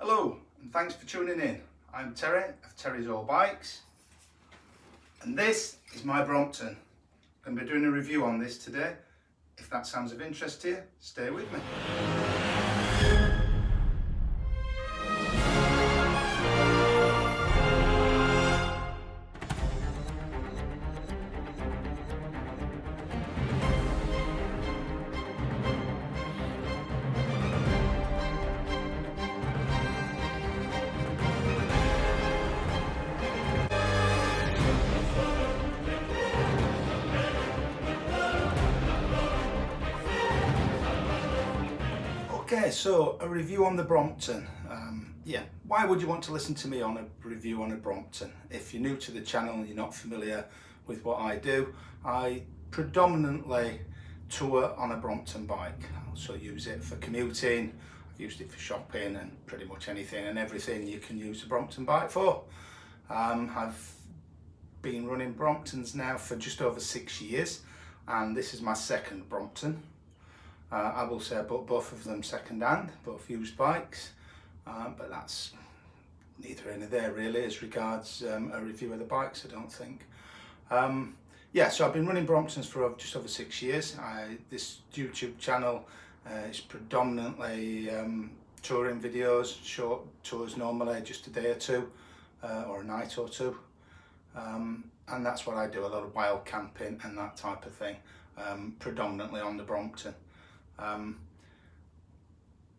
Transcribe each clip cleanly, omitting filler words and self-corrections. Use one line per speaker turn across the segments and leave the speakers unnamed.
Hello and thanks for tuning in. I'm Terry of Terry's All Bikes and this is my Brompton. I'm going to be doing a review on this today. If that sounds of interest to you, stay with me. Okay, so a review on the Brompton. Why would you want to listen to me on a review on a Brompton? If you're new to the channel and you're not familiar with what I do, I predominantly tour on a Brompton bike. I also use it for commuting, I've used it for shopping and pretty much anything and everything you can use a Brompton bike for. I've been running Bromptons now for just over 6 years and this is my second Brompton. I will say I bought both of them second hand, both used bikes, but that's neither here nor there really as regards a review of the bikes, I don't think. So I've been running Bromptons for just over 6 years. This YouTube channel is predominantly touring videos, short tours normally, just a day or two or a night or two. And that's what I do, a lot of wild camping and that type of thing, predominantly on the Brompton.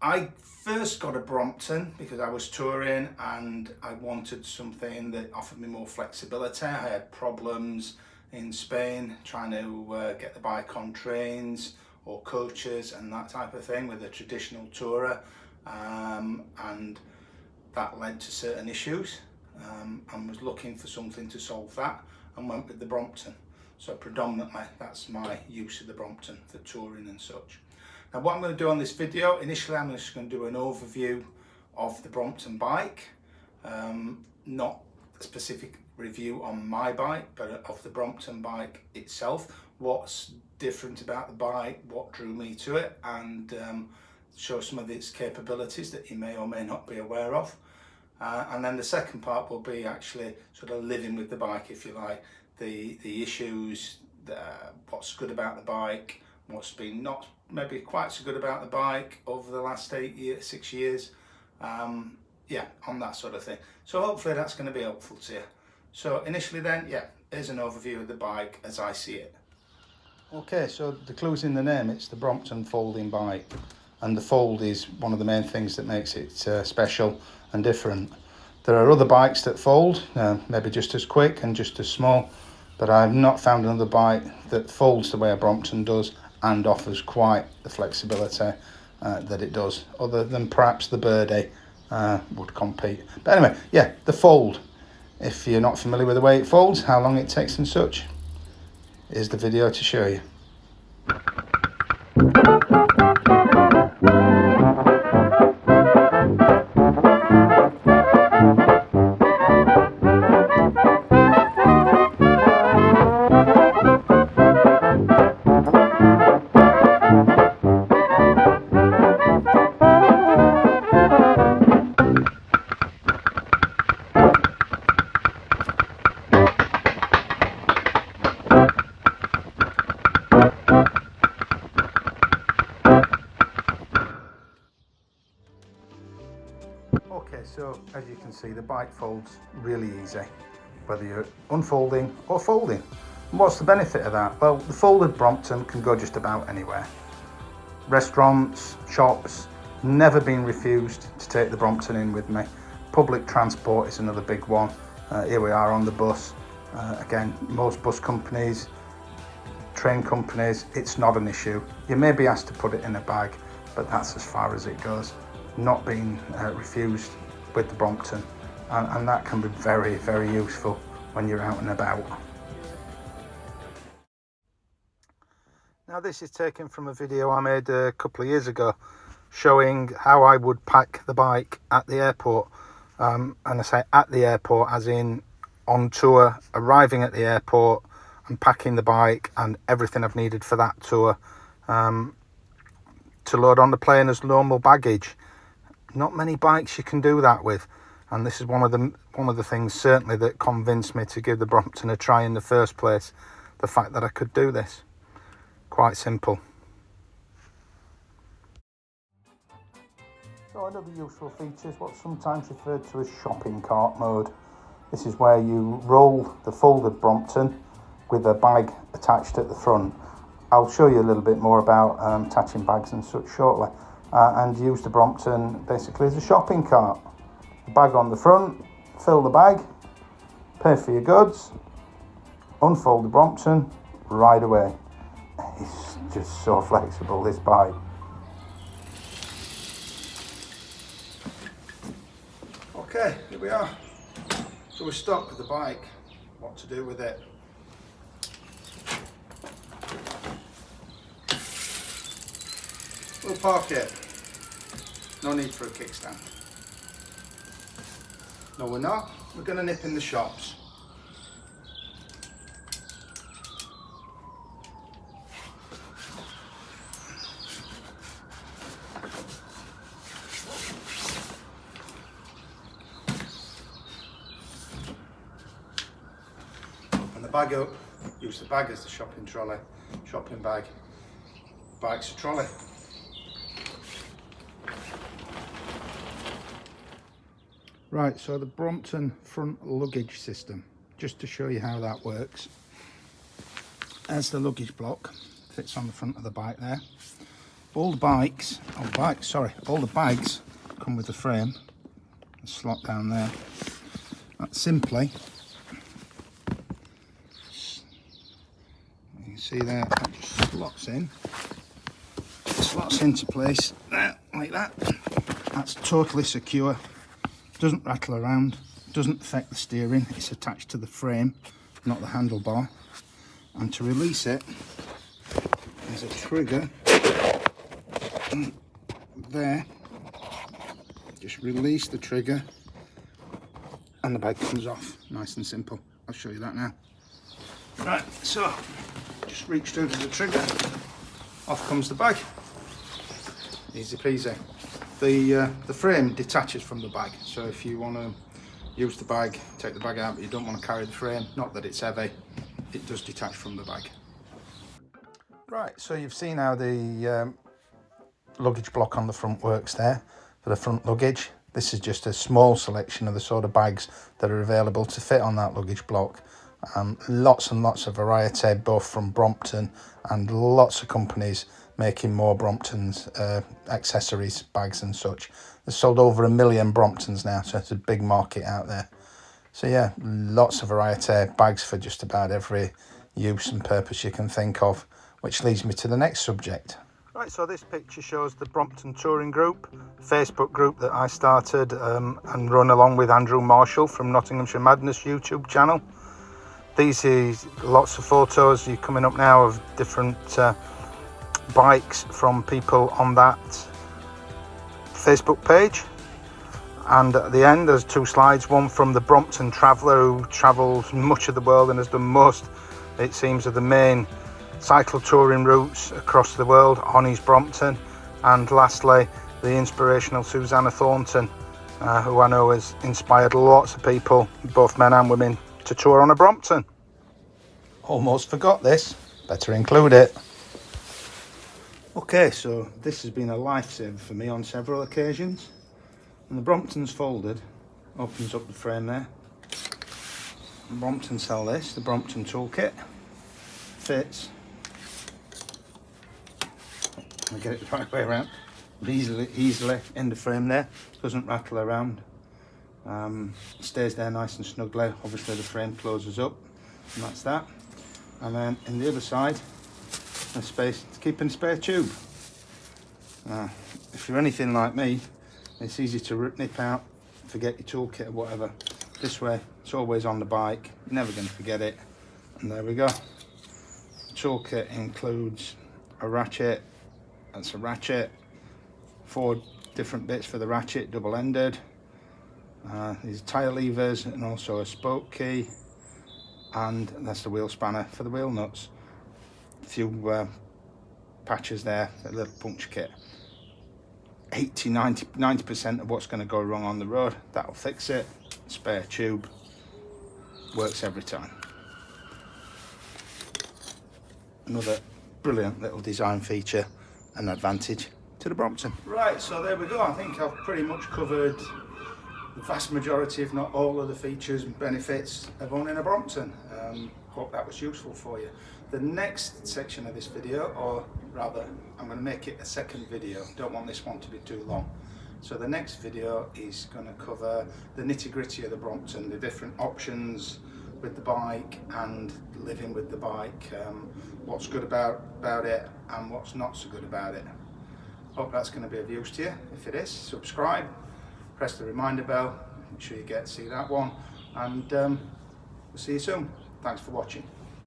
I first got a Brompton because I was touring and I wanted something that offered me more flexibility. I had problems in Spain trying to get the bike on trains or coaches and that type of thing with a traditional tourer, and that led to certain issues, and was looking for something to solve that and went with the Brompton. So predominantly that's my use of the Brompton for touring and such. Now what I'm going to do on this video, initially I'm just going to do an overview of the Brompton bike, not a specific review on my bike, but of the Brompton bike itself, what's different about the bike, what drew me to it, and show some of its capabilities that you may or may not be aware of. And then the second part will be actually sort of living with the bike, if you like, the issues, what's good about the bike, what's been not maybe quite so good about the bike over the last 6 years, on that sort of thing. So hopefully that's going to be helpful to you. So initially then, here's an overview of the bike as I see it. Okay, so the clue's in the name, it's the Brompton Folding Bike, and the fold is one of the main things that makes it special and different. There are other bikes that fold, maybe just as quick and just as small, but I've not found another bike that folds the way a Brompton does and offers quite the flexibility that it does, other than perhaps the Birdie would compete. But anyway, the fold. If you're not familiar with the way it folds, how long it takes and such, here's the video to show you. Okay, so as you can see, the bike folds really easy, whether you're unfolding or folding. And what's the benefit of that? Well, the folded Brompton can go just about anywhere. Restaurants, shops, never been refused to take the Brompton in with me. Public transport is another big one. Here we are on the bus. Again, most bus companies, train companies, it's not an issue. You may be asked to put it in a bag, but that's as far as it goes. Not being refused with the Brompton, and that can be very, very useful when you're out and about. Now this is taken from a video I made a couple of years ago showing how I would pack the bike at the airport, and I say at the airport as in on tour, arriving at the airport and packing the bike and everything I've needed for that tour to load on the plane as normal baggage. Not many bikes you can do that with, and this is one of the things certainly that convinced me to give the Brompton a try in the first place. The fact that I could do this. Quite simple. So another useful feature is what's sometimes referred to as shopping cart mode. This is where you roll the folded Brompton with a bag attached at the front. I'll show you a little bit more about attaching bags and such shortly. And use the Brompton basically as a shopping cart. The bag on the front, fill the bag, pay for your goods, unfold the Brompton, ride away. It's just so flexible, this bike. Okay, here we are. So we're stuck with the bike. What to do with it? We'll park it. No need for a kickstand. No, we're not. We're going to nip in the shops. Open the bag up. Use the bag as the shopping trolley. Shopping bag. Bike's a trolley. Right, so the Brompton front luggage system, just to show you how that works. As the luggage block fits on the front of the bike there. All the bags come with a frame, a slot down there. That simply, you can see there, that just slots into place there, like that. That's totally secure. Doesn't rattle around, doesn't affect the steering. It's attached to the frame, not the handlebar. And to release it, there's a trigger there. Just release the trigger and the bag comes off. Nice and simple. I'll show you that now. Right, so just reach through to the trigger, off comes the bag. Easy peasy. The frame detaches from the bag, so if you want to use the bag, take the bag out, but you don't want to carry the frame, not that it's heavy, it does detach from the bag. Right, so you've seen how the luggage block on the front works there for the front luggage. This is just a small selection of the sort of bags that are available to fit on that luggage block. Lots and lots of variety, both from Brompton and lots of companies making more Bromptons, accessories, bags and such. They've sold over 1 million Bromptons now, so it's a big market out there. So yeah, lots of variety, bags for just about every use and purpose you can think of, which leads me to the next subject. Right, so this picture shows the Brompton Touring Group, Facebook group that I started and run along with Andrew Marshall from Nottinghamshire Madness YouTube channel. These is lots of photos, you're coming up now, of different bikes from people on that Facebook page. And at the end there's 2 slides, one from the Brompton traveller who travels much of the world and has done most, it seems, of the main cycle touring routes across the world on his Brompton, and lastly the inspirational Susanna Thornton, who I know has inspired lots of people, both men and women, to tour on a Brompton. Almost forgot this, better include it. Okay, so this has been a lifesaver for me on several occasions. And the Brompton's folded, opens up the frame there. The Brompton sell this, the Brompton toolkit, fits. I get it the right way around, but easily in the frame there, doesn't rattle around. Stays there nice and snugly. Obviously the frame closes up, and that's that. And then in the other side, a space to keep in a spare tube. If you're anything like me, it's easy to nip out, forget your toolkit or whatever. This way, it's always on the bike, you're never going to forget it. And there we go. The toolkit includes a ratchet, that's a ratchet, 4 different bits for the ratchet, double-ended. These tyre levers and also a spoke key, and that's the wheel spanner for the wheel nuts. A few patches there, a little punch kit. 90% of what's going to go wrong on the road. That'll fix it. Spare tube works every time. Another brilliant little design feature and advantage to the Brompton. Right, so there we go. I think I've pretty much covered the vast majority, if not all, of the features and benefits of owning a Brompton. Hope that was useful for you. The next section of this video, or rather I'm going to make it a second video, don't want this one to be too long. So the next video is going to cover the nitty-gritty of the Brompton, the different options with the bike and living with the bike, what's good about it and what's not so good about it. Hope that's going to be of use to you. If it is, subscribe, press the reminder bell, make sure you get to see that one, and we'll see you soon. Thanks for watching.